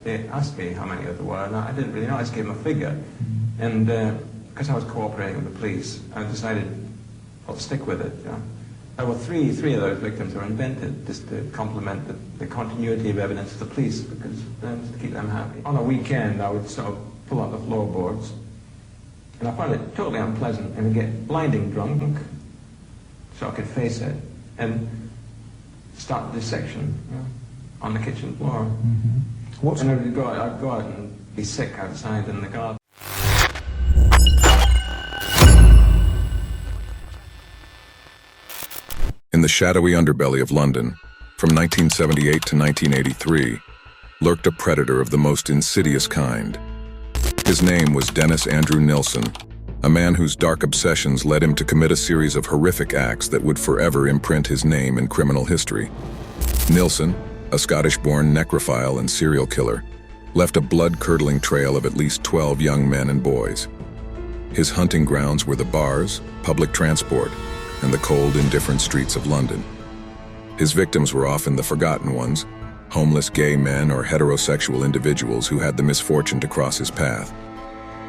They asked me how many there were, and I didn't really know. I just gave them a figure. And because I was cooperating with the police, I decided I'll stick with it. You know? There were three of those victims were invented just to complement the continuity of evidence to the police, because just to keep them happy. On a weekend, I would sort of pull out the floorboards, and I found it totally unpleasant, and I'd get blinding drunk, so I could face it, and start the dissection, you know, on the kitchen floor. Mm-hmm. And I'd go out and be sick outside in the garden. In the shadowy underbelly of London, from 1978 to 1983, lurked a predator of the most insidious kind. His name was Dennis Andrew Nilsen, a man whose dark obsessions led him to commit a series of horrific acts that would forever imprint his name in criminal history. Nilsen, a Scottish-born necrophile and serial killer, left a blood-curdling trail of at least 12 young men and boys. His hunting grounds were the bars, public transport, and the cold, indifferent streets of London. His victims were often the forgotten ones, homeless gay men or heterosexual individuals who had the misfortune to cross his path.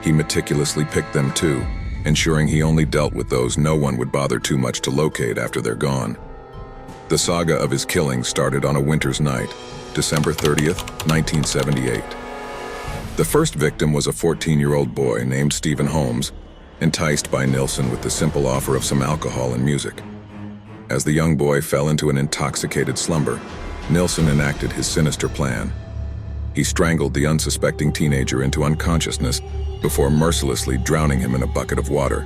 He meticulously picked them too, ensuring he only dealt with those no one would bother too much to locate after they're gone. The saga of his killing started on a winter's night, December 30th, 1978. The first victim was a 14-year-old boy named Stephen Holmes, enticed by Nilsen with the simple offer of some alcohol and music. As the young boy fell into an intoxicated slumber, Nilsen enacted his sinister plan. He strangled the unsuspecting teenager into unconsciousness before mercilessly drowning him in a bucket of water.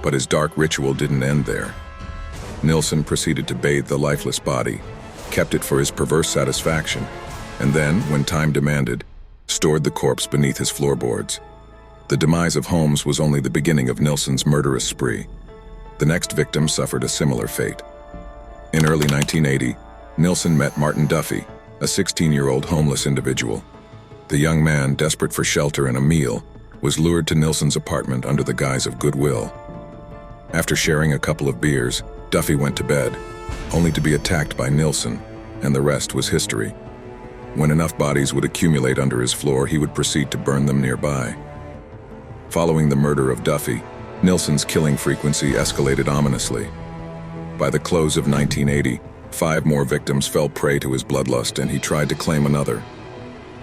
But his dark ritual didn't end there. Nilsen proceeded to bathe the lifeless body, kept it for his perverse satisfaction, and then, when time demanded, stored the corpse beneath his floorboards. The demise of Holmes was only the beginning of Nilsen's murderous spree. The next victim suffered a similar fate. In early 1980, Nilsen met Martin Duffy, a 16-year-old homeless individual. The young man, desperate for shelter and a meal, was lured to Nilsen's apartment under the guise of goodwill. After sharing a couple of beers, Duffy went to bed, only to be attacked by Nilsen, and the rest was history. When enough bodies would accumulate under his floor, he would proceed to burn them nearby. Following the murder of Duffy, Nilsen's killing frequency escalated ominously. By the close of 1980, 5 more victims fell prey to his bloodlust, and he tried to claim another.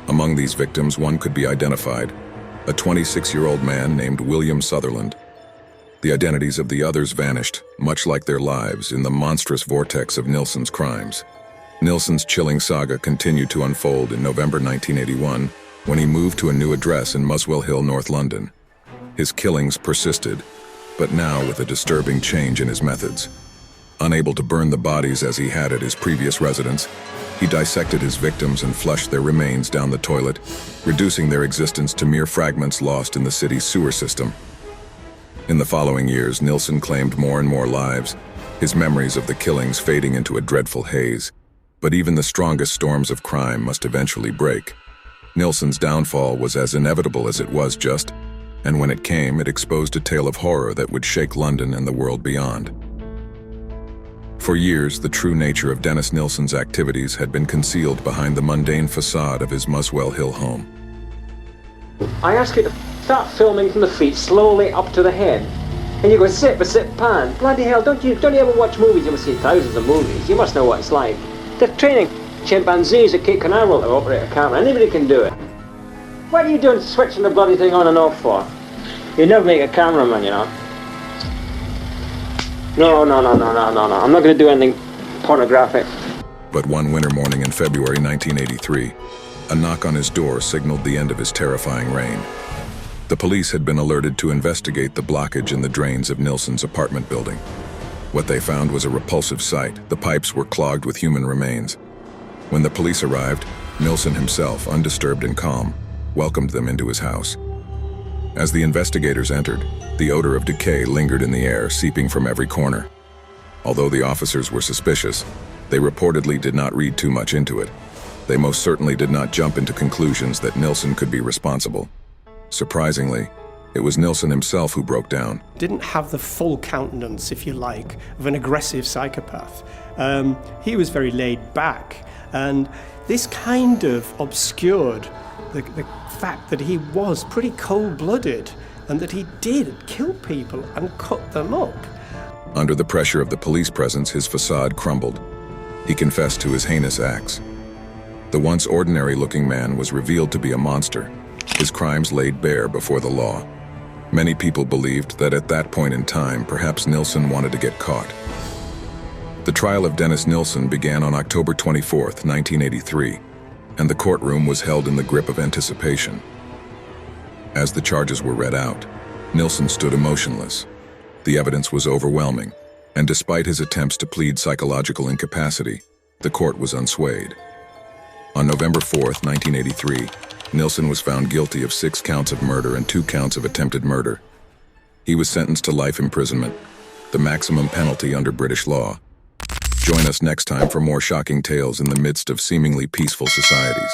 Among these victims, one could be identified, a 26-year-old man named William Sutherland. The identities of the others vanished, much like their lives, in the monstrous vortex of Nilsen's crimes. Nilsen's chilling saga continued to unfold in November 1981, when he moved to a new address in Muswell Hill, North London. His killings persisted, but now with a disturbing change in his methods. Unable to burn the bodies as he had at his previous residence, he dissected his victims and flushed their remains down the toilet, reducing their existence to mere fragments lost in the city's sewer system. In the following years, Nilsen claimed more and more lives, his memories of the killings fading into a dreadful haze. But even the strongest storms of crime must eventually break. Nilsen's downfall was as inevitable as it was just, and when it came, it exposed a tale of horror that would shake London and the world beyond. For years, the true nature of Dennis Nilsen's activities had been concealed behind the mundane facade of his Muswell Hill home. I ask you to start filming from the feet slowly up to the head. And you go sit, pan. Bloody hell, don't you ever watch movies? You must see thousands of movies. You must know what it's like. They're training chimpanzees at Cape Canaveral to operate a camera. Anybody can do it. What are you doing switching the bloody thing on and off for? You never make a cameraman, you know. No. I'm not going to do anything pornographic. But one winter morning in February 1983, a knock on his door signaled the end of his terrifying reign. The police had been alerted to investigate the blockage in the drains of Nilsen's apartment building. What they found was a repulsive sight. The pipes were clogged with human remains. When the police arrived, Nilsen himself, undisturbed and calm, welcomed them into his house. As the investigators entered, the odor of decay lingered in the air, seeping from every corner. Although the officers were suspicious, they reportedly did not read too much into it. They most certainly did not jump into conclusions that Nilsen could be responsible. Surprisingly, it was Nilsen himself who broke down. Didn't have the full countenance, if you like, of an aggressive psychopath. He was very laid back, And this kind of obscured the fact that he was pretty cold-blooded and that he did kill people and cut them up. Under the pressure of the police presence, his facade crumbled. He confessed to his heinous acts. The once ordinary-looking man was revealed to be a monster, his crimes laid bare before the law. Many people believed that at that point in time, perhaps Nilsen wanted to get caught. The trial of Dennis Nilsen began on October 24, 1983, and the courtroom was held in the grip of anticipation. As the charges were read out, Nilsen stood emotionless. The evidence was overwhelming, and despite his attempts to plead psychological incapacity, the court was unswayed. On November 4, 1983, Nilsen was found guilty of 6 counts of murder and 2 counts of attempted murder. He was sentenced to life imprisonment, the maximum penalty under British law. Join us next time for more shocking tales in the midst of seemingly peaceful societies.